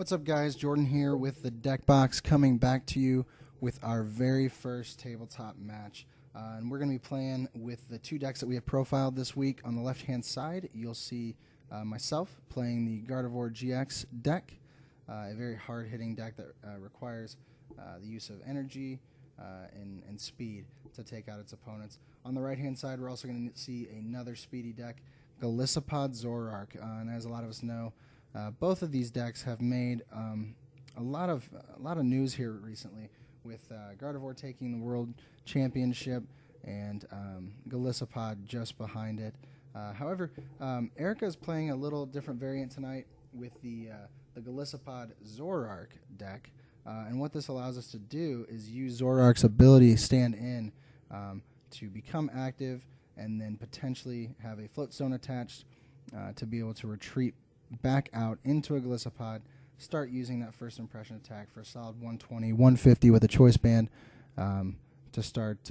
What's up, guys? Jordan here with the deck box, coming back to you with our very first tabletop match. And we're going to be playing with the two decks that we have profiled this week. On the left-hand side, you'll see myself playing the Gardevoir GX deck, a very hard-hitting deck that requires the use of energy and speed to take out its opponents. On the right-hand side, we're also going to see another speedy deck, Golisopod Zoroark. And as a lot of us know, both of these decks have made a lot of news here recently, with Gardevoir taking the World Championship and Golisopod just behind it. However, Erica is playing a little different variant tonight with the Golisopod Zoroark deck, and what this allows us to do is use Zoroark's ability stand in to become active, and then potentially have a float stone attached to be able to retreat back out into a Golisopod, start using that first impression attack for a solid 120, 150 with a choice band to start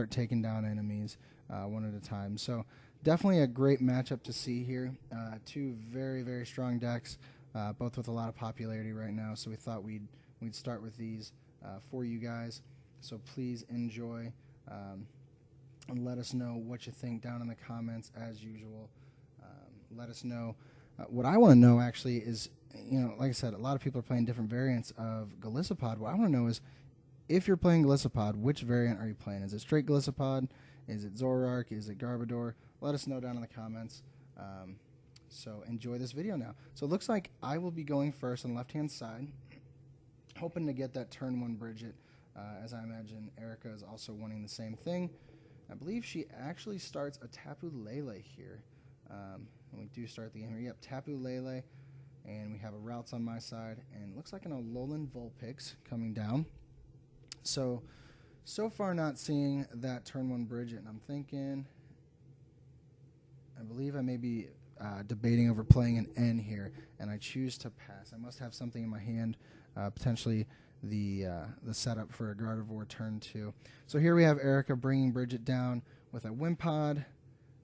taking down enemies one at a time. So definitely a great matchup to see here. Two very, very strong decks, both with a lot of popularity right now. So we thought we'd start with these for you guys. So please enjoy and let us know what you think down in the comments as usual. Let us know. What I want to know actually is, like I said, a lot of people are playing different variants of Golisopod. What I want to know is, if you're playing Golisopod, which variant are you playing? Is it straight Golisopod? Is it Zoroark? Is it Gardevoir? Let us know down in the comments. So enjoy this video now. So it looks like I will be going first on the left-hand side, hoping to get that turn one Bridget, as I imagine Erica is also wanting the same thing. I believe she actually starts a Tapu Lele here. And we do start the game here. Yep, Tapu Lele, and we have a Routes on my side, and it looks like an Alolan Vulpix coming down. So far not seeing that turn one Bridget, and I'm thinking, I believe I may be debating over playing an N here, and I choose to pass. I must have something in my hand, potentially the setup for a Gardevoir turn two. So here we have Erica bringing Bridget down with a Wimpod.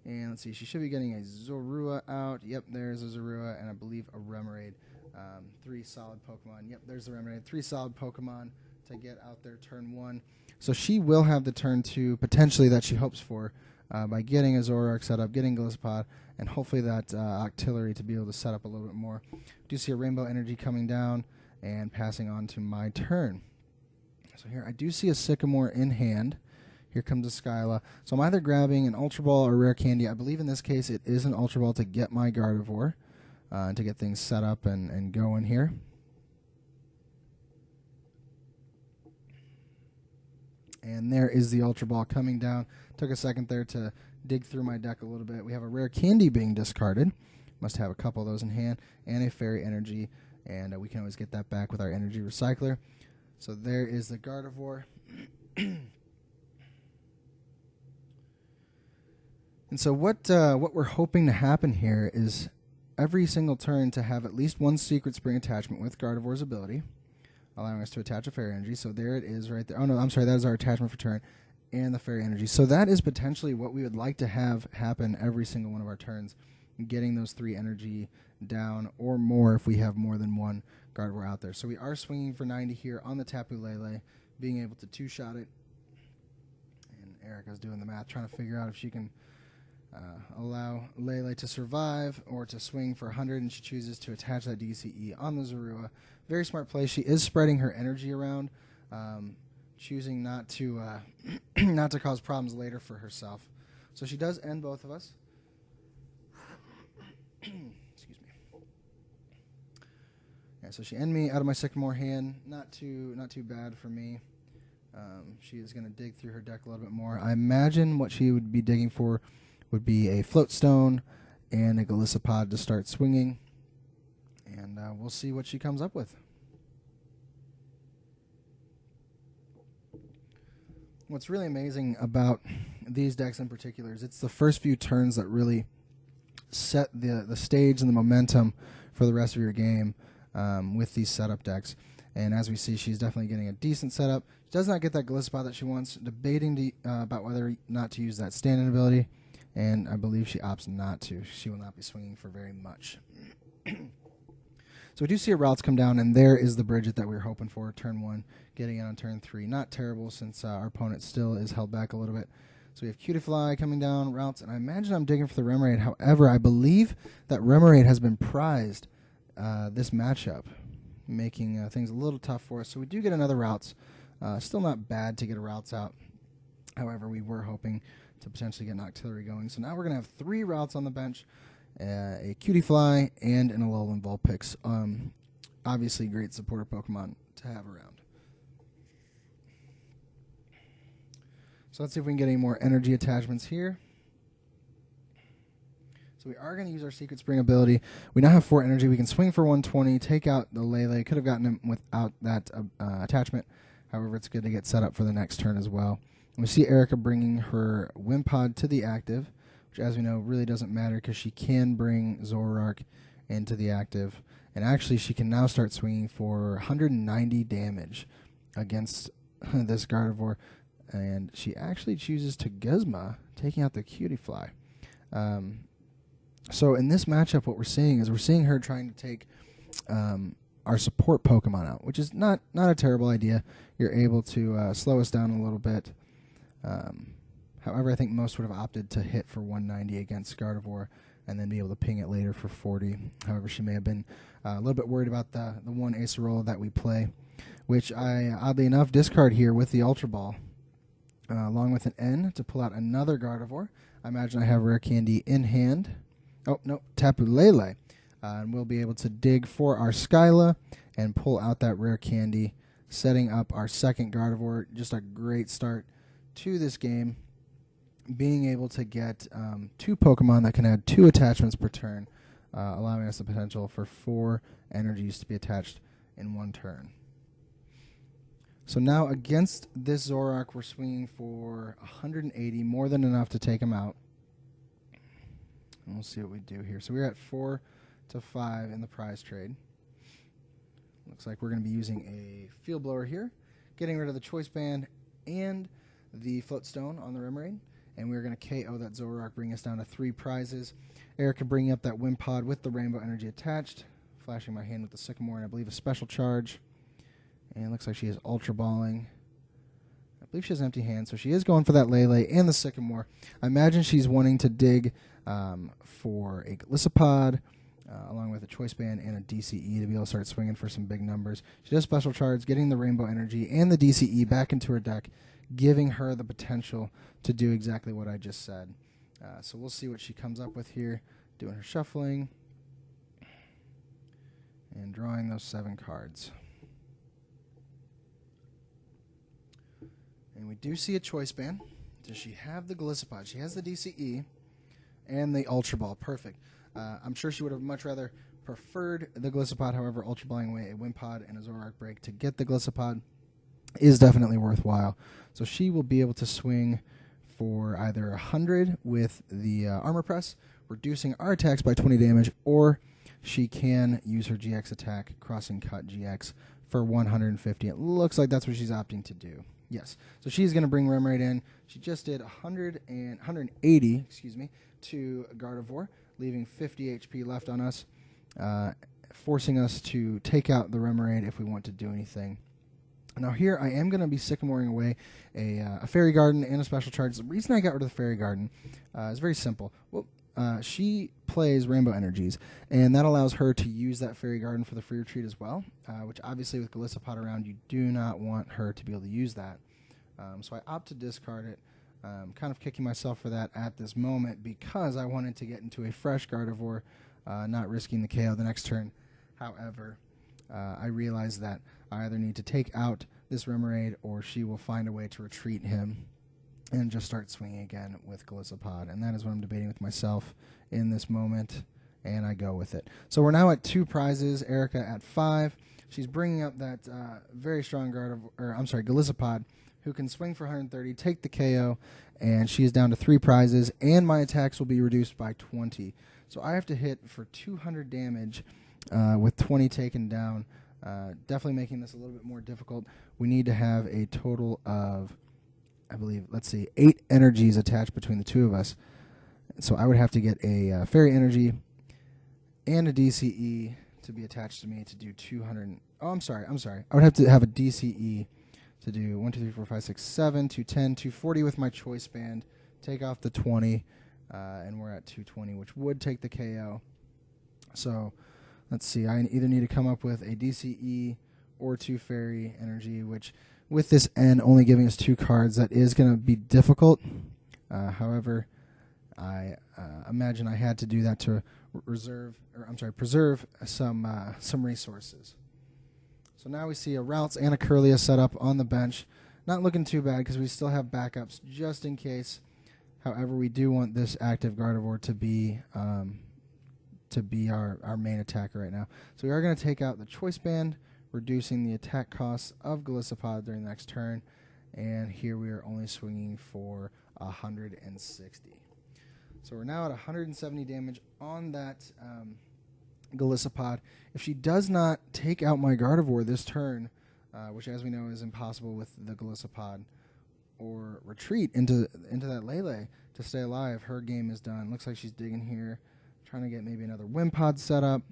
And let's see, she should be getting a Zorua out. Yep, there's a Zorua, and I believe a Remoraid. Three solid Pokemon. Yep, there's the Remoraid. Three solid Pokemon to get out there turn one. So she will have the turn two, potentially, that she hopes for by getting a Zoroark set up, getting Golisopod, and hopefully that Octillery to be able to set up a little bit more. Do see a Rainbow Energy coming down and passing on to my turn. So here I do see a Sycamore in hand. Here comes a Skyla. So I'm either grabbing an Ultra Ball or Rare Candy. I believe in this case it is an Ultra Ball to get my Gardevoir, to get things set up and going here. And there is the Ultra Ball coming down. Took a second there to dig through my deck a little bit. We have a Rare Candy being discarded. Must have a couple of those in hand. And a Fairy Energy. And we can always get that back with our Energy Recycler. So there is the Gardevoir. And so what we're hoping to happen here is every single turn to have at least one Secret Spring attachment with Gardevoir's ability, allowing us to attach a Fairy Energy. So there it is right there. Oh, no, I'm sorry. That is our attachment for turn and the Fairy Energy. So that is potentially what we would like to have happen every single one of our turns, getting those three energy down or more if we have more than one Gardevoir out there. So we are swinging for 90 here on the Tapu Lele, being able to two-shot it. And Erica's doing the math, trying to figure out if she can allow Lele to survive or to swing for 100, and she chooses to attach that DCE on the Zorua. Very smart play. She is spreading her energy around, choosing not to not to cause problems later for herself. So she does end both of us. Excuse me. Yeah, so she ended me out of my Sycamore hand. Not too bad for me. She is going to dig through her deck a little bit more. I imagine what she would be digging for would be a Float Stone and a Golisopod to start swinging. And we'll see what she comes up with. What's really amazing about these decks in particular is it's the first few turns that really set the stage and the momentum for the rest of your game with these setup decks. And as we see, she's definitely getting a decent setup. She does not get that Golisopod that she wants, debating about whether or not to use that stand-in ability. And I believe she opts not to. She will not be swinging for very much. So we do see a routes come down, and there is the Bridget that we were hoping for, turn 1, getting in on turn 3. Not terrible since our opponent still is held back a little bit. So we have Cutifly coming down, routes, and I imagine I'm digging for the Remoraid. However, I believe that Remoraid has been prized this matchup, making things a little tough for us. So we do get another routes. Still not bad to get a routes out. However, we were hoping to potentially get an Octillery going. So now we're going to have 3 routes on the bench, a Cutifly, and an Alolan Vulpix. Obviously, great supporter Pokemon to have around. So let's see if we can get any more energy attachments here. So we are going to use our Secret Spring ability. We now have 4 energy. We can swing for 120, take out the Lele. Could have gotten him without that attachment. However, it's good to get set up for the next turn as well. And we see Erica bringing her Wimpod to the active, which, as we know, really doesn't matter because she can bring Zoroark into the active. And actually, she can now start swinging for 190 damage against this Gardevoir. And she actually chooses to Guzma, taking out the Cutifly. So in this matchup, what we're seeing is her trying to take our support Pokemon out, which is not a terrible idea. You're able to slow us down a little bit. However, I think most would have opted to hit for 190 against Gardevoir and then be able to ping it later for 40. However, she may have been a little bit worried about the one Acerola that we play, which I, oddly enough, discard here with the Ultra Ball. Along with an N to pull out another Gardevoir. I imagine I have Rare Candy in hand. Oh, no, Tapu Lele. And we'll be able to dig for our Skyla and pull out that Rare Candy, setting up our second Gardevoir. Just a great start to this game. Being able to get 2 Pokemon that can add 2 attachments per turn, allowing us the potential for 4 energies to be attached in 1 turn. So now against this Zoroark, we're swinging for 180, more than enough to take him out. And we'll see what we do here. So we're at 4 to 5 in the prize trade. Looks like we're going to be using a Field Blower here, getting rid of the Choice Band and the Floatstone on the Remoraid. And we're going to KO that Zoroark, bring us down to 3 prizes. Erica bringing up that Wimpod with the Rainbow Energy attached, flashing my hand with the Sycamore, and I believe a Special Charge. And it looks like she is Ultra Balling. I believe she has empty hands, so she is going for that Lele and the Sycamore. I imagine she's wanting to dig for a Golisopod, along with a Choice Band and a DCE to be able to start swinging for some big numbers. She does Special Charge, getting the Rainbow Energy and the DCE back into her deck, giving her the potential to do exactly what I just said. So we'll see what she comes up with here, doing her shuffling and drawing those 7 cards. And we do see a Choice Band. Does she have the Golisopod? She has the DCE and the Ultra Ball. Perfect. I'm sure she would have much rather preferred the Golisopod. However, Ultra Balling away a Wimpod and a Zoroark break to get the Golisopod is definitely worthwhile. So she will be able to swing for either 100 with the Armor Press, reducing our attacks by 20 damage, or she can use her GX attack, Crossing Cut GX, for 150. It looks like that's what she's opting to do. Yes. So she's going to bring Remoraid in. She just did 180, to Gardevoir, leaving 50 HP left on us, forcing us to take out the Remoraid if we want to do anything. Now here I am going to be Sycamoring away a Fairy Garden and a Special Charge. The reason I got rid of the Fairy Garden is very simple. Well, she plays Rainbow Energies, and that allows her to use that Fairy Garden for the free retreat as well, which obviously with Golisopod around, you do not want her to be able to use that. So I opt to discard it. Kind of kicking myself for that at this moment because I wanted to get into a fresh Gardevoir, not risking the KO the next turn. However, I realize that I either need to take out this Remoraid or she will find a way to retreat him and just start swinging again with Golisopod. And that is what I'm debating with myself in this moment, and I go with it. So we're now at 2 prizes, Erica at 5. She's bringing up that very strong Golisopod, who can swing for 130, take the KO, and she is down to 3 prizes, and my attacks will be reduced by 20. So I have to hit for 200 damage with 20 taken down, definitely making this a little bit more difficult. We need to have a total of, I believe, 8 energies attached between the 2 of us. So I would have to get a Fairy Energy and a DCE to be attached to me to do 200. Oh, I'm sorry. I would have to have a DCE to do 1, 2, 3, 4, 5, 6, 7, 210, 240 with my choice band. Take off the 20, and we're at 220, which would take the KO. So let's see. I either need to come up with a DCE or 2 fairy energy, which with this N only giving us 2 cards, that is going to be difficult. However, I imagine I had to do that to preserve some resources. So now we see a Routes and a Curlia set up on the bench. Not looking too bad because we still have backups just in case. However, we do want this active Gardevoir to be our main attacker right now. So we are going to take out the choice band, reducing the attack costs of Golisopod during the next turn. And here we are only swinging for 160. So we're now at 170 damage on that Golisopod. If she does not take out my Gardevoir this turn, which as we know is impossible with the Golisopod, or retreat into that Lele to stay alive, her game is done. Looks like she's digging here, trying to get maybe another Wimpod set up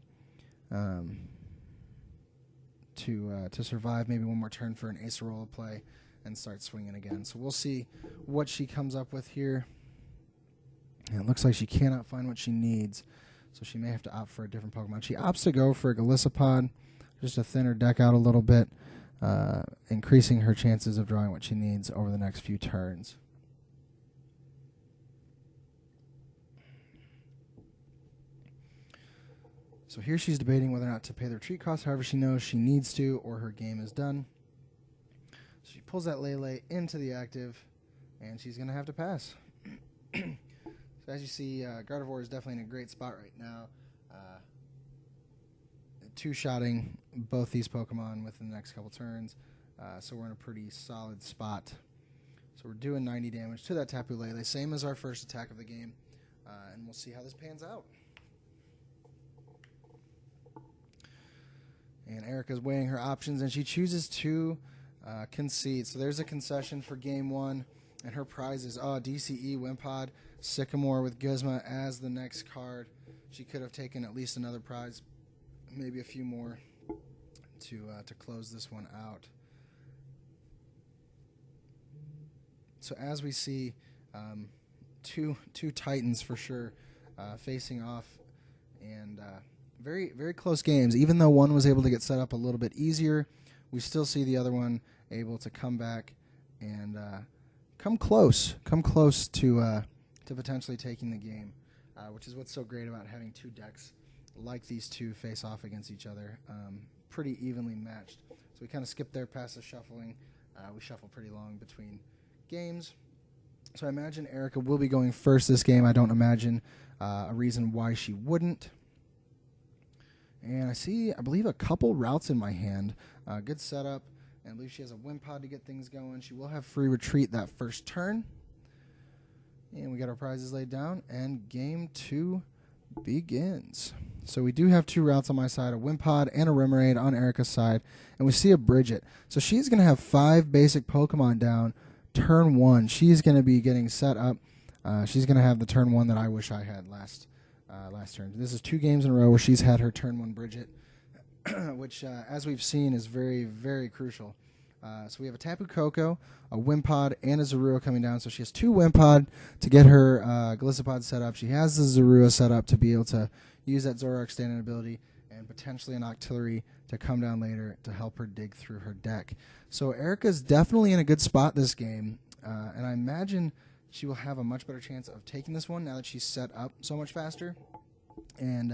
to survive maybe one more turn for an Acerola play and start swinging again. So we'll see what she comes up with here. And it looks like she cannot find what she needs, so she may have to opt for a different Pokemon. She opts to go for a Golisopod, just to thin her deck out a little bit, increasing her chances of drawing what she needs over the next few turns. So here she's debating whether or not to pay the retreat cost. However, she knows she needs to, or her game is done. So she pulls that Lele into the active, and she's going to have to pass. So as you see, Gardevoir is definitely in a great spot right now. Two-shotting both these Pokemon within the next couple turns. So we're in a pretty solid spot. So we're doing 90 damage to that Tapu Lele, same as our first attack of the game. And we'll see how this pans out. And Erica's weighing her options, and she chooses to concede. So there's a concession for game 1. And her prize is DCE, Wimpod, Sycamore with Guzma as the next card. She could have taken at least another prize, maybe a few more to close this one out. So as we see, two Titans for sure facing off, and very, very close games. Even though one was able to get set up a little bit easier, we still see the other one able to come back and come close to potentially taking the game, which is what's so great about having 2 decks like these two face off against each other, pretty evenly matched. So we kind of skip there past the shuffling. We shuffle pretty long between games. So I imagine Erica will be going first this game. I don't imagine a reason why she wouldn't. And I believe, a couple routes in my hand. Good setup. And I believe she has a Wimpod to get things going. She will have free retreat that first turn. And we got our prizes laid down, and game 2 begins. So we do have 2 routes on my side, a Wimpod and a Remoraid on Erica's side, and we see a Bridget. So she's going to have 5 basic Pokemon down turn 1. She's going to be getting set up. She's going to have the turn 1 that I wish I had last turn. This is 2 games in a row where she's had her turn 1 Bridget, which, as we've seen, is very, very crucial. So we have a Tapu Koko, a Wimpod, and a Zorua coming down. So she has 2 Wimpod to get her Golisopod set up. She has the Zorua set up to be able to use that Zoroark standing ability, and potentially an Octillery to come down later to help her dig through her deck. So Erica's definitely in a good spot this game, and I imagine she will have a much better chance of taking this one now that she's set up so much faster. And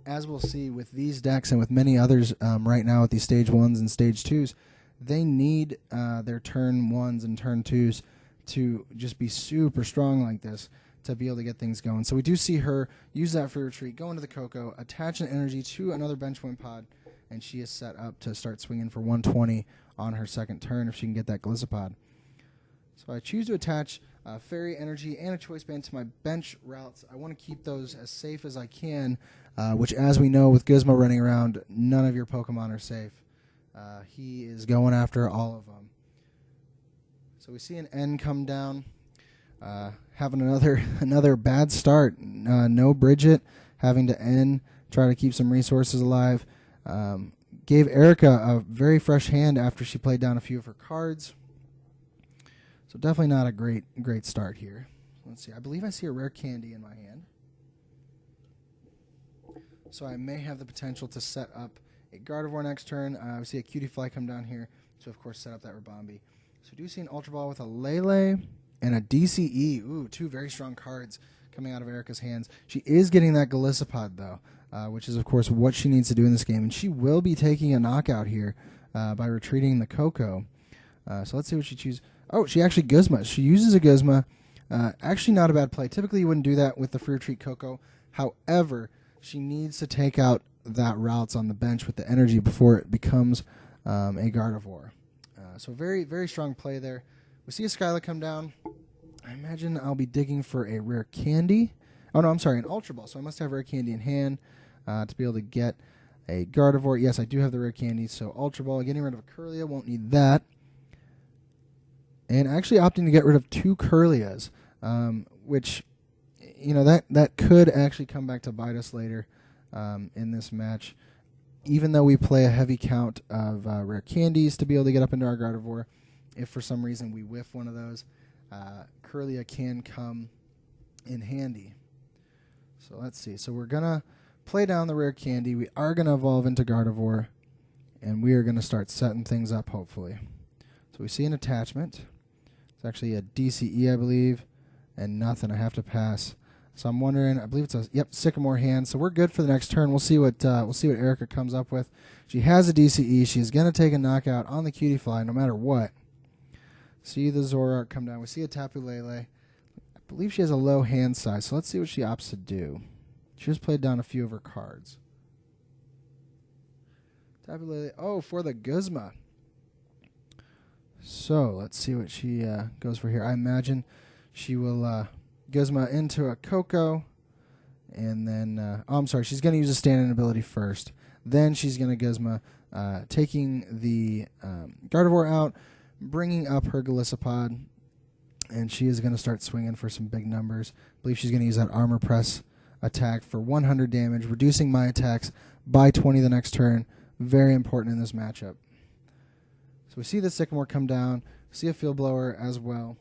as we'll see with these decks and with many others right now at these stage 1s and stage 2s, they need their turn 1s and turn 2s to just be super strong like this to be able to get things going. So we do see her use that free retreat, go into the Koko, attach an energy to another bench Wimpod, and she is set up to start swinging for 120 on her second turn if she can get that Golisopod. So I choose to attach Fairy Energy and a Choice Band to my bench routes. I want to keep those as safe as I can, which, as we know, with Guzma running around, none of your Pokemon are safe. He is going after all of them. So we see an N come down, having another bad start. No Bridget, having to N try to keep some resources alive. Gave Erica a very fresh hand after she played down a few of her cards. So definitely not a great start here. Let's see. I believe I see a rare candy in my hand. So I may have the potential to set up a Gardevoir next turn. We see a Cutie Fly come down here to, of course, set up that Rabombi. So we do see an Ultra Ball with a Lele and a DCE. Ooh, two very strong cards coming out of Erica's hands. She is getting that Golisopod, though, which is, of course, what she needs to do in this game. And she will be taking a knockout here by retreating the Coco. So let's see what she chooses. Oh, she actually Guzma. She uses a Guzma. Actually not a bad play. Typically, you wouldn't do that with the free retreat Coco. However, she needs to take out that routes on the bench with the energy before it becomes a Gardevoir. So very, very strong play there. We see a Skyla come down. I imagine I'll be digging for a rare candy. Oh, no, I'm sorry, an Ultra Ball. So I must have rare candy in hand to be able to get a Gardevoir. Yes, I do have the rare candy. So Ultra Ball, getting rid of a Curlia. Won't need that. And actually opting to get rid of two Curlias, which, you know, that could actually come back to bite us later in this match. Even though we play a heavy count of rare candies to be able to get up into our Gardevoir, if for some reason we whiff one of those, Curlia can come in handy. So let's see. So we're going to play down the rare candy. We are going to evolve into Gardevoir, and we are going to start setting things up, hopefully. So we see an attachment. It's actually a DCE, I believe, and nothing. I have to pass. So I'm wondering, I believe it's a Sycamore hand. So we're good for the next turn. We'll see what Erica comes up with. She has a DCE. She's going to take a knockout on the Cutie Fly no matter what. See the Zoroark come down. We see a Tapu Lele. I believe she has a low hand size. So let's see what she opts to do. She just played down a few of her cards. Tapu Lele. Oh, for the Guzma. So let's see what she goes for here. I imagine she will Guzma into a Coco, and then I'm sorry, she's going to use a stand-in ability first. Then she's going to Guzma, taking the Gardevoir out, bringing up her Golisopod, and she is going to start swinging for some big numbers. I believe she's going to use that Armor Press attack for 100 damage, reducing my attacks by 20 the next turn. Very important in this matchup. So we see the Sycamore come down, see a Field Blower as well.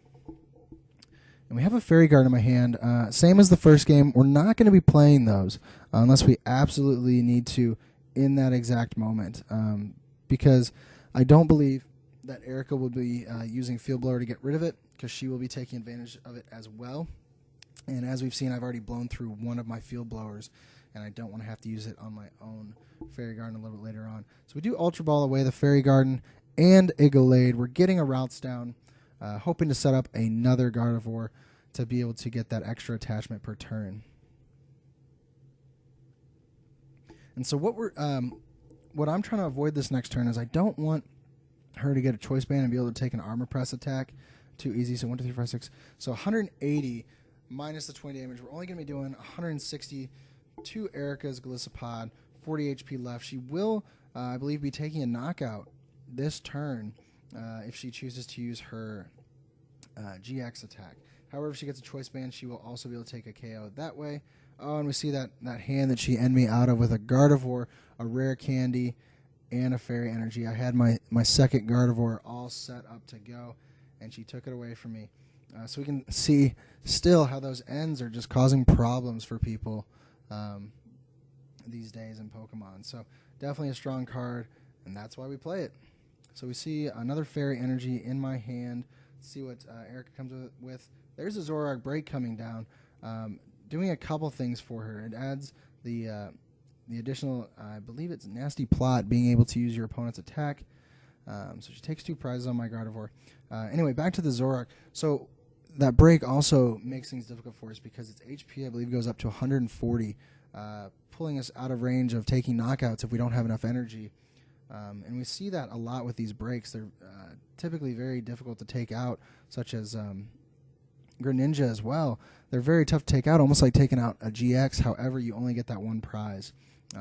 And we have a Fairy Guard in my hand. Same as the first game, we're not going to be playing those unless we absolutely need to in that exact moment. Because I don't believe that Erica will be using Field Blower to get rid of it, because she will be taking advantage of it as well. And as we've seen, I've already blown through one of my Field Blowers, and I don't want to have to use it on my own Fairy Garden a little bit later on. So we do Ultra Ball away the Fairy Garden and a Gallade. We're getting a Routes down, hoping to set up another Gardevoir to be able to get that extra attachment per turn. And so what I'm trying to avoid this next turn is I don't want her to get a Choice Band and be able to take an Armor Press attack. Too easy. So 1, 2, 3, 4, 5, 6. So 180 minus the 20 damage. We're only going to be doing 160 to Erica's Golisopod. 40 HP left. She will, I believe, be taking a knockout this turn if she chooses to use her GX attack. However, if she gets a Choice Band, she will also be able to take a KO that way. Oh, and we see that hand that she ended me out of with a Gardevoir, a Rare Candy, and a Fairy Energy. I had my second Gardevoir all set up to go, and she took it away from me. So we can see still how those ends are just causing problems for people these days in Pokemon. So definitely a strong card, and that's why we play it. So we see another Fairy Energy in my hand. Let's see what Erica comes with. There's a Zoroark Break coming down, doing a couple things for her. It adds the additional, I believe it's Nasty Plot, being able to use your opponent's attack. So she takes 2 prizes on my Gardevoir. Anyway, back to the Zoroark. So that break also makes things difficult for us because its HP, I believe, goes up to 140, pulling us out of range of taking knockouts if we don't have enough energy. And we see that a lot with these breaks. They're typically very difficult to take out, such as Greninja as well. They're very tough to take out, almost like taking out a GX. However, you only get that one prize.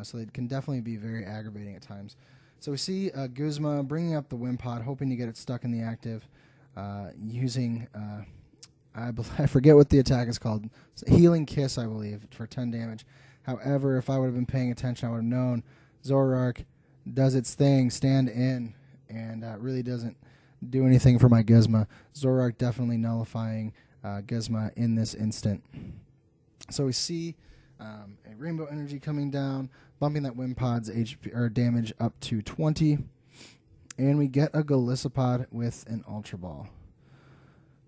So they can definitely be very aggravating at times. So we see Guzma bringing up the Wimpod, hoping to get it stuck in the active, using, I forget what the attack is called. It's Healing Kiss, I believe, for 10 damage. However, if I would have been paying attention, I would have known Zoroark does its thing, stand in, and really doesn't do anything for my Gizmo. Zoroark definitely nullifying Gizmo in this instant. So we see a Rainbow Energy coming down, bumping that Wimpod's HP or damage up to 20, and we get a Golisopod with an Ultra Ball.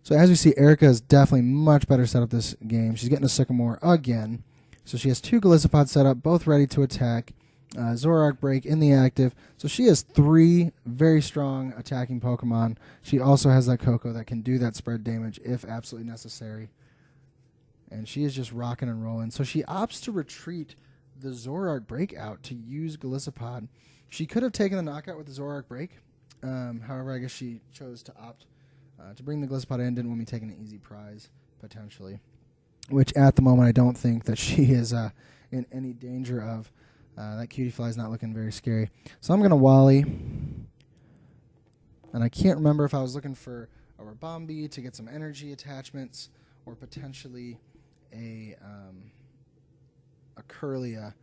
So as you see, Erica is definitely much better set up this game. She's getting a Sycamore again. So she has 2 Golisopods set up, both ready to attack. Zoroark break in the active. So she has 3 very strong attacking Pokemon. She also has that Coco that can do that spread damage if absolutely necessary. And she is just rocking and rolling. So she opts to retreat the Zoroark break out to use Golisopod. She could have taken the knockout with the Zoroark break. However, I guess she chose to opt to bring the Golisopod in. Didn't want me taking an easy prize, potentially. Which at the moment I don't think that she is in any danger of. That cutie fly is not looking very scary. So I'm going to Wally. And I can't remember if I was looking for a Rabombi to get some energy attachments or potentially a Curlia.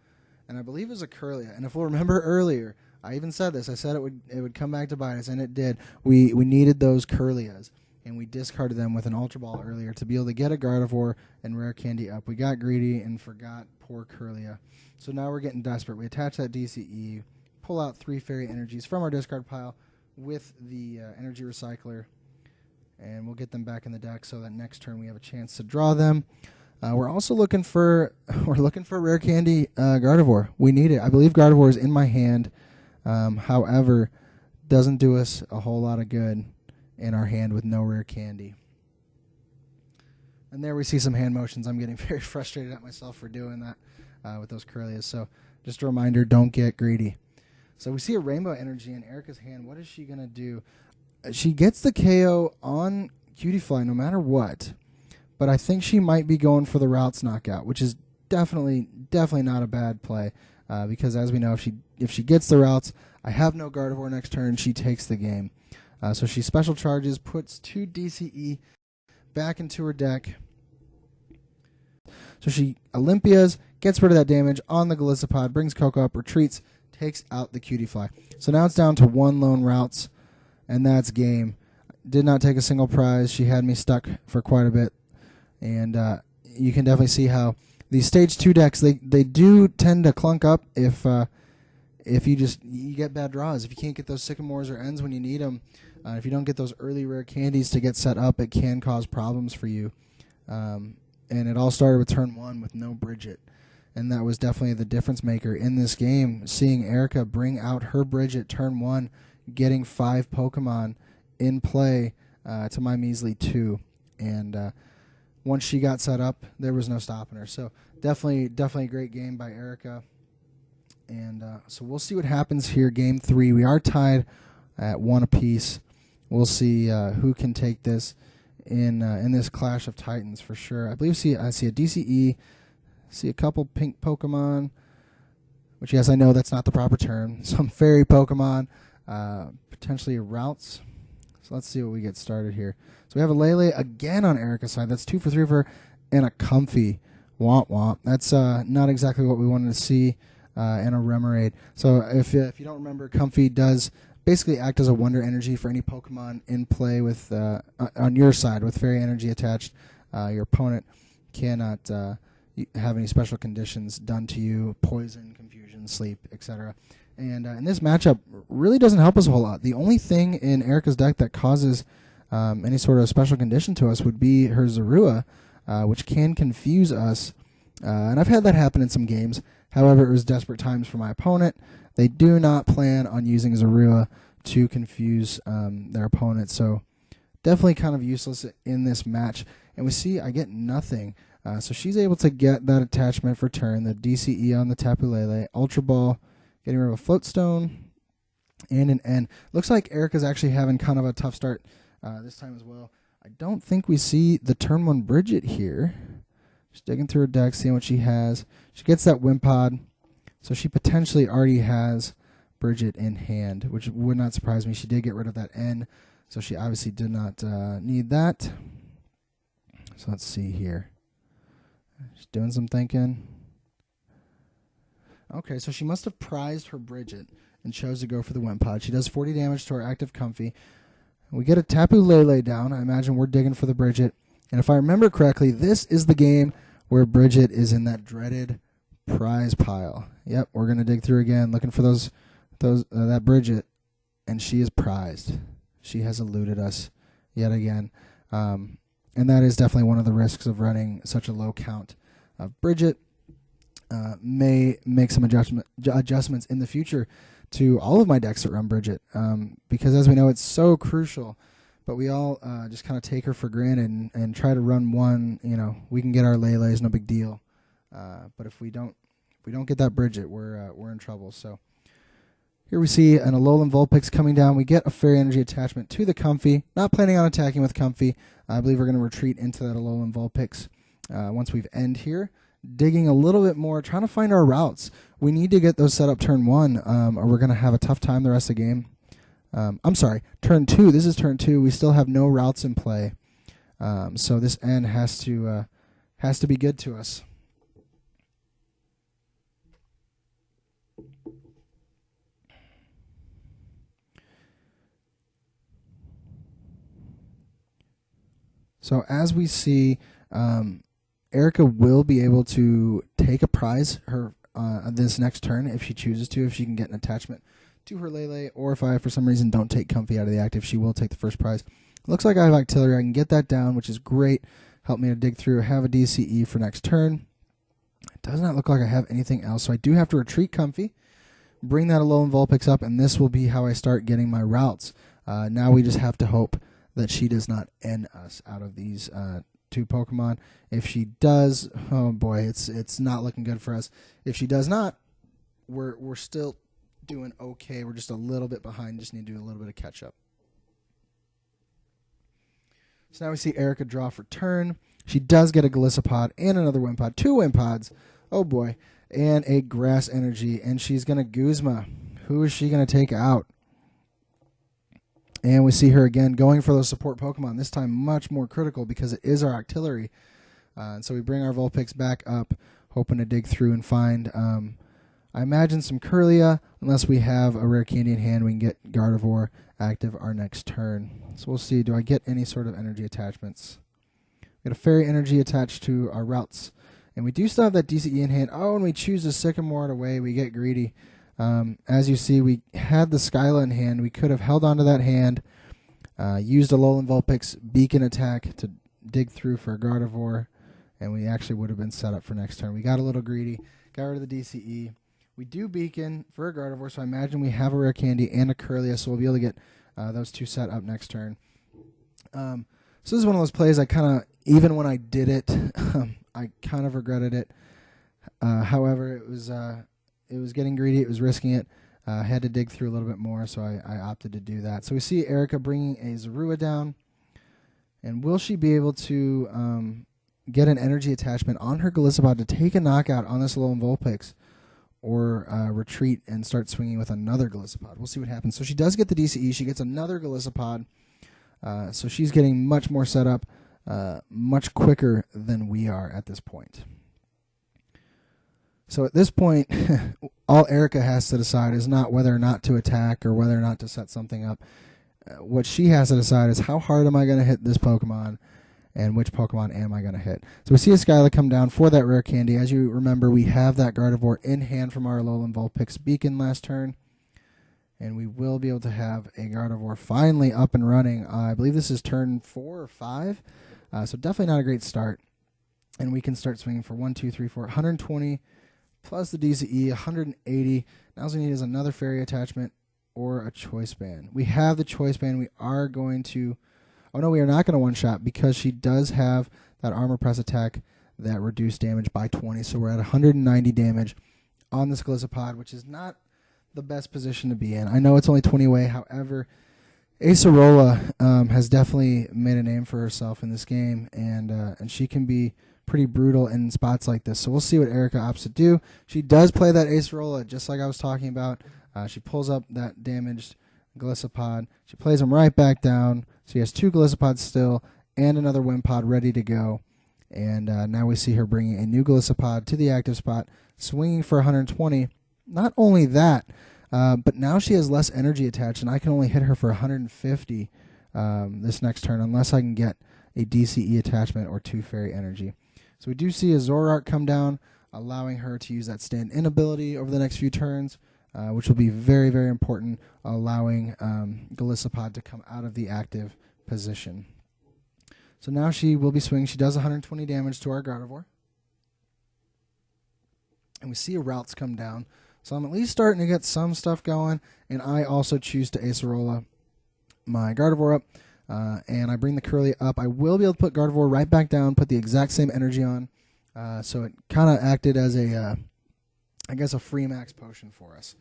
And I believe it was a Curlia. And if we'll remember earlier, I even said this. I said it would come back to bite us, and it did. We needed those Curlias, and we discarded them with an Ultra Ball earlier to be able to get a Gardevoir and Rare Candy up. We got greedy and forgot poor Curlia. So now we're getting desperate. We attach that DCE, pull out 3 Fairy Energies from our discard pile with the Energy Recycler, and we'll get them back in the deck so that next turn we have a chance to draw them. We're also looking for Rare Candy Gardevoir. We need it. I believe Gardevoir is in my hand. However, doesn't do us a whole lot of good in our hand with no Rare Candy. And there we see some hand motions. I'm getting very frustrated at myself for doing that with those Curlias. So just a reminder, don't get greedy. So we see a Rainbow Energy in Erica's hand. What is she going to do? She gets the KO on Cutiefly no matter what. But I think she might be going for the Routes knockout, which is definitely not a bad play. Because as we know, if she gets the Routes, I have no Gardevoir next turn, she takes the game. So she special charges, puts 2 DCE back into her deck. So she Olympias, gets rid of that damage on the Golisopod, brings Coco up, retreats, takes out the Cutiefly. So now it's down to 1 lone Routes, and that's game. Did not take a single prize. She had me stuck for quite a bit. And you can definitely see how these stage 2 decks, they do tend to clunk up if you get bad draws. If you can't get those Sycamores or Ends when you need them, if you don't get those early Rare Candies to get set up, it can cause problems for you. And it all started with turn 1 with no Bridget. And that was definitely the difference maker in this game, seeing Erica bring out her Bridget turn 1, getting 5 Pokemon in play to my measly 2. And once she got set up, there was no stopping her. So definitely a great game by Erica. And so we'll see what happens here. Game 3, we are tied at 1 apiece. We'll see who can take this in this Clash of Titans for sure. I believe I see a DCE, see a couple pink Pokemon, which yes, I know that's not the proper term. Some fairy Pokemon, potentially Routes. So let's see what we get started here. So we have a Lele again on Erica's side. That's 2 for 3 for her, and a Comfy. Womp womp. That's not exactly what we wanted to see in a Remoraid. So if you don't remember, Comfy does basically act as a Wonder Energy for any Pokemon in play with on your side with Fairy Energy attached. Your opponent cannot have any special conditions done to you, poison, confusion, sleep, etc. And in this matchup, really doesn't help us a whole lot. The only thing in Erica's deck that causes any sort of special condition to us would be her Zorua, which can confuse us. And I've had that happen in some games. However, it was desperate times for my opponent. They do not plan on using Zorua to confuse their opponent. So definitely kind of useless in this match. And we see I get nothing. So she's able to get that attachment for turn, the DCE on the Tapu Lele, Ultra Ball, getting rid of a Float Stone, and an N. Looks like Erica's actually having kind of a tough start this time as well. I don't think we see the turn 1 Bridget here. Just digging through her deck, seeing what she has. She gets that Wimpod, so she potentially already has Bridget in hand, which would not surprise me. She did get rid of that N, so she obviously did not need that. So let's see here. She's doing some thinking. Okay, so she must have prized her Bridget and chose to go for the Wimpod. She does 40 damage to our active Comfy. We get a Tapu Lele down. I imagine we're digging for the Bridget. And if I remember correctly, this is the game where Bridget is in that dreaded prize pile. Yep, we're going to dig through again, looking for that Bridget, and she is prized. She has eluded us yet again. And that is definitely one of the risks of running such a low count of Bridget. May make some adjustments in the future to all of my decks that run Bridget, because as we know, it's so crucial. But we all just kind of take her for granted and try to run one. You know, we can get our Lele's, no big deal. But if we don't get that Bridget, we're in trouble. So here we see an Alolan Vulpix coming down. We get a Fairy Energy attachment to the Comfy. Not planning on attacking with Comfy. I believe we're going to retreat into that Alolan Vulpix once we've end here. Digging a little bit more, trying to find our routes. We need to get those set up turn 1, or we're going to have a tough time the rest of the game. I'm sorry, turn 2. This is turn 2. We still have no routes in play, so this end has to be good to us. So as we see, Erica will be able to take a prize this next turn if she chooses to, if she can get an attachment to her Lele, or if I, for some reason, don't take Comfy out of the active, she will take the first prize. Looks like I have Octillery. I can get that down, which is great. Help me to dig through. I have a DCE for next turn. It does not look like I have anything else, so I do have to retreat Comfy, bring that Alolan Vulpix up, and this will be how I start getting my routes. Now we just have to hope that she does not end us out of these 2 Pokemon. If she does, oh boy, it's not looking good for us. If she does not, we're still doing okay. We're just a little bit behind. Just need to do a little bit of catch up. So now we see Erica draw for turn. She does get a Golisopod and another Wimpod. 2 Wimpods. Oh boy. And a Grass Energy. And she's going to Guzma. Who is she going to take out? And we see her again going for those support Pokemon. This time much more critical because it is our Octillery. And so we bring our Vulpix back up, hoping to dig through and find, I imagine, some Curlia. Unless we have a rare candy in hand, we can get Gardevoir active our next turn. So we'll see. Do I get any sort of energy attachments? Get a Fairy Energy attached to our routes. And we do still have that DCE in hand. Oh, and we choose the Sycamore away. We get greedy. As you see, we had the Skyla in hand. We could have held onto that hand, used a Alolan Vulpix Beacon attack to dig through for a Gardevoir, and we actually would have been set up for next turn. We got a little greedy, got rid of the DCE. We do Beacon for a Gardevoir, so I imagine we have a rare candy and a Curlia, so we'll be able to get those 2 set up next turn. So this is one of those plays I kind of, even when I did it, I kind of regretted it. However, it was getting greedy. It was risking it. I had to dig through a little bit more, so I opted to do that. So we see Erica bringing a Zorua down. And will she be able to get an energy attachment on her Golisopod to take a knockout on this Alolan Vulpix, or retreat and start swinging with another Golisopod? We'll see what happens. So she does get the DCE. She gets another Golisopod. So she's getting much more set up, much quicker than we are at this point. So at this point, all Erica has to decide is not whether or not to attack or whether or not to set something up. What she has to decide is how hard am I going to hit this Pokemon, and which Pokemon am I going to hit. So we see a Skyla come down for that rare candy. As you remember, we have that Gardevoir in hand from our Alolan Vulpix Beacon last turn. And we will be able to have a Gardevoir finally up and running. I believe this is turn 4 or 5. So definitely not a great start. And we can start swinging for 1, 2, 3, 4, 120 plus the DCE, 180. Now all we need is another Fairy attachment or a Choice Band. We have the Choice Band. We are going to... Oh, no, we are not going to one-shot because she does have that Armor Press attack that reduced damage by 20. So we're at 190 damage on this Golisopod, which is not the best position to be in. I know it's only 20 away. However, Acerola has definitely made a name for herself in this game, and she can be pretty brutal in spots like this. So we'll see what Erica opts to do. She does play that Acerola just like I was talking about. She pulls up that damaged Golisopod. She plays him right back down. So he has 2 Golisopods still and another Wimpod ready to go. And now we see her bringing a new Golisopod to the active spot, swinging for 120. Not only that, but now she has less energy attached, and I can only hit her for 150 this next turn unless I can get a DCE attachment or 2 fairy energy. So we do see a Zoroark come down, allowing her to use that stand-in ability over the next few turns, which will be very, very important, allowing Golisopod to come out of the active position. So now she will be swinging. She does 120 damage to our Gardevoir. And we see a Routes come down. So I'm at least starting to get some stuff going. And I also choose to Acerola my Gardevoir up. And I bring the Curly up. I will be able to put Gardevoir right back down, put the exact same energy on. So it kind of acted as a, I guess, a free max potion for us.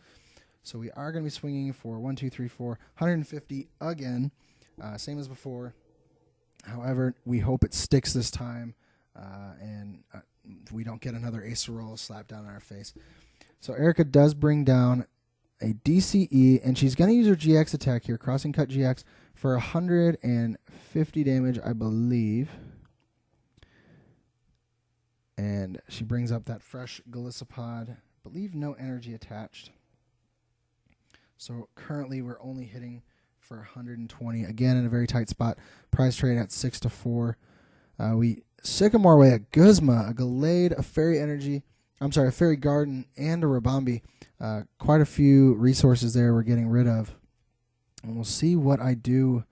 So we are going to be swinging for 1, 2, 3, 4, 150 again. Same as before. However, we hope it sticks this time, and we don't get another Acerola slap down in our face. So Erica does bring down a DCE, and she's going to use her GX attack here, Crossing Cut GX, for 150 damage, I believe. And she brings up that fresh Golisopod. I believe no energy attached. So currently we're only hitting for 120. Again, in a very tight spot. Prize trade at 6-4. We Sycamore away a Guzma, a Gallade, a Fairy Energy. I'm sorry, a Fairy Garden, and a Rabambi. Quite a few resources there we're getting rid of. And we'll see what I do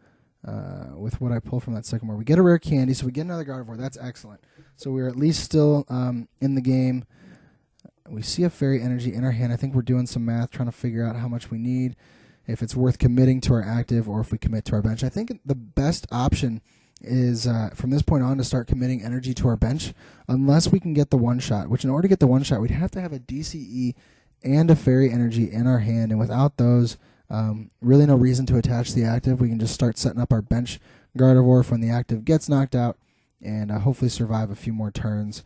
with what I pull from that Sycamore. We get a rare candy, so we get another Gardevoir. That's excellent. So we're at least still in the game. We see a Fairy Energy in our hand. I think we're doing some math, trying to figure out how much we need, if it's worth committing to our active or if we commit to our bench. I think the best option is from this point on to start committing energy to our bench unless we can get the one-shot, which in order to get the one-shot, we'd have to have a DCE and a Fairy Energy in our hand, and without those, really no reason to attach the active. We can just start setting up our bench Gardevoir when the active gets knocked out and hopefully survive a few more turns,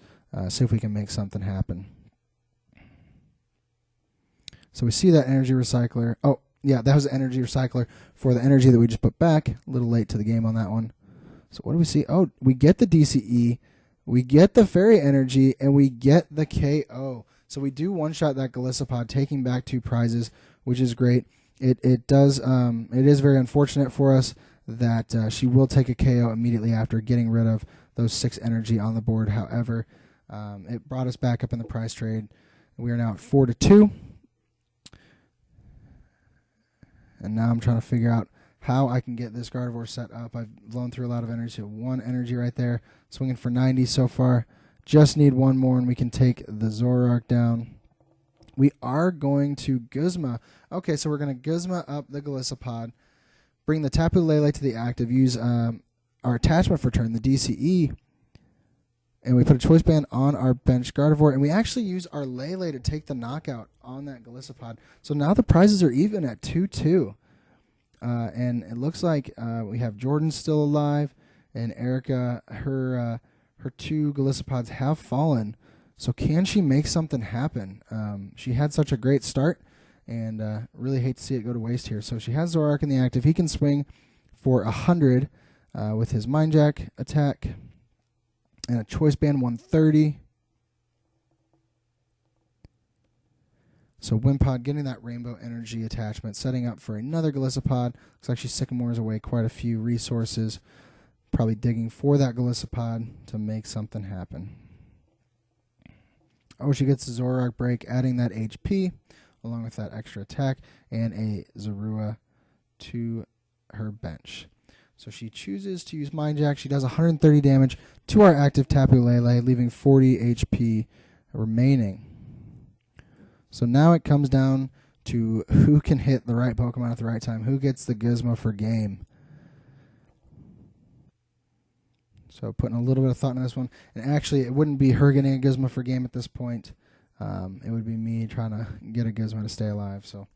see if we can make something happen. So we see that energy recycler. Oh, yeah, that was an energy recycler for the energy that we just put back. A little late to the game on that one. So what do we see? Oh, we get the DCE, we get the Fairy Energy, and we get the KO. So we do one-shot that Golisopod, taking back 2 prizes, which is great. It is very unfortunate for us that she will take a KO immediately after getting rid of those 6 energy on the board. However, it brought us back up in the prize trade. We are now at 4-2. And now I'm trying to figure out how I can get this Gardevoir set up. I've blown through a lot of energy. So 1 energy right there. Swinging for 90 so far. Just need 1 more and we can take the Zoroark down. We are going to Guzma. Okay, so we're going to Guzma up the Golisopod. Bring the Tapu Lele to the active. Use our attachment for turn, the DCE. And we put a Choice Band on our bench Gardevoir. And we actually use our Lele to take the knockout on that Golisopod. So now the prizes are even at 2-2. And it looks like we have Jordan still alive. And Erica, her 2 Golisopods have fallen. So can she make something happen? She had such a great start. And really hate to see it go to waste here. So she has Zoroark in the active. He can swing for 100 with his Mind Jack attack. And a Choice Band 130. So Wimpod getting that Rainbow Energy attachment, setting up for another Golisopod. Looks like she Sycamores away quite a few resources. Probably digging for that Golisopod to make something happen. Oh, she gets the Zoroark break, adding that HP along with that extra attack and a Zorua to her bench. So she chooses to use Mind Jack. She does 130 damage to our active Tapu Lele, leaving 40 HP remaining. So now it comes down to who can hit the right Pokemon at the right time, who gets the Gizmo for game. So putting a little bit of thought into this one. And actually, it wouldn't be her getting a Gizmo for game at this point. It would be me trying to get a Gizmo to stay alive. So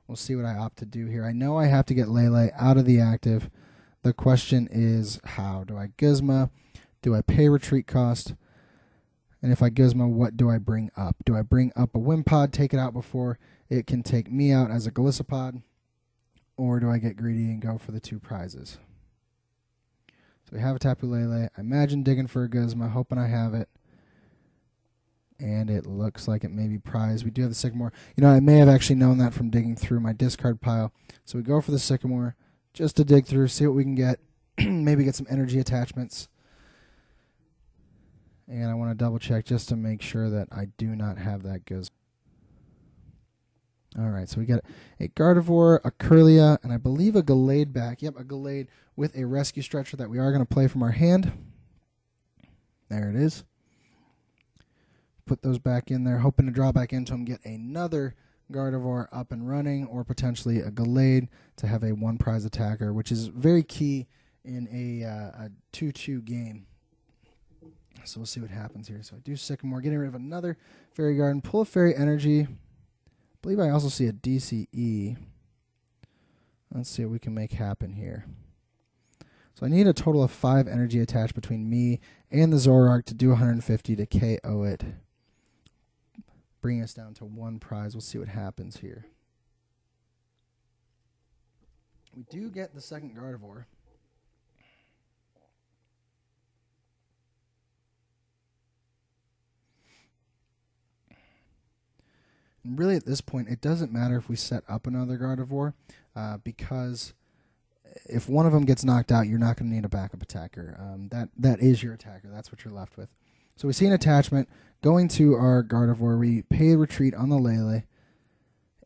we'll see what I opt to do here. I know I have to get Lele out of the active. The question is how? Do I Gizmo? Do I pay retreat cost? And if I Gizmo, what do I bring up? Do I bring up a Wimpod, take it out before it can take me out as a Golisopod? Or do I get greedy and go for the 2 prizes? So we have a Tapu Lele. I imagine digging for a Gizmo, hoping I have it. And it looks like it may be prized. We do have the Sycamore. You know, I may have actually known that from digging through my discard pile. So we go for the Sycamore just to dig through, see what we can get. Maybe get some energy attachments. And I want to double check just to make sure that I do not have that Guzma. All right, so we got a Gardevoir, a Curlia, and I believe a Gallade back. Yep, a Gallade with a Rescue Stretcher that we are going to play from our hand. There it is. Put those back in there, hoping to draw back into them, get another Gardevoir up and running, or potentially a Gallade to have a one prize attacker, which is very key in a 2-2 game. So we'll see what happens here. So I do Sycamore, getting rid of another Fairy Garden, pull a Fairy Energy. I believe I also see a DCE. Let's see what we can make happen here. So I need a total of 5 energy attached between me and the Zoroark to do 150 to KO it. Bring us down to 1 prize. We'll see what happens here. We do get the second Gardevoir. And really at this point, it doesn't matter if we set up another Gardevoir, because if one of them gets knocked out, you're not going to need a backup attacker. That is your attacker. That's what you're left with. So we see an attachment going to our Gardevoir. We pay retreat on the Lele,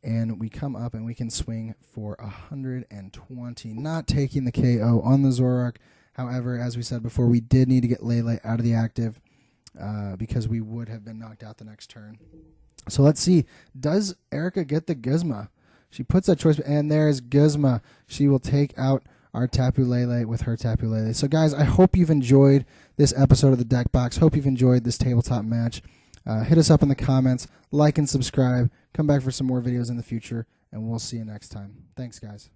and we come up and we can swing for 120, not taking the KO on the Zoroark. However, as we said before, we did need to get Lele out of the active because we would have been knocked out the next turn. So let's see. Does Erica get the Guzma? She puts that choice, and there's Guzma. She will take out our Tapu Lele with her Tapu Lele. So, guys, I hope you've enjoyed this episode of the Deck Box. Hope you've enjoyed this tabletop match. Hit us up in the comments, like and subscribe. Come back for some more videos in the future, and we'll see you next time. Thanks, guys.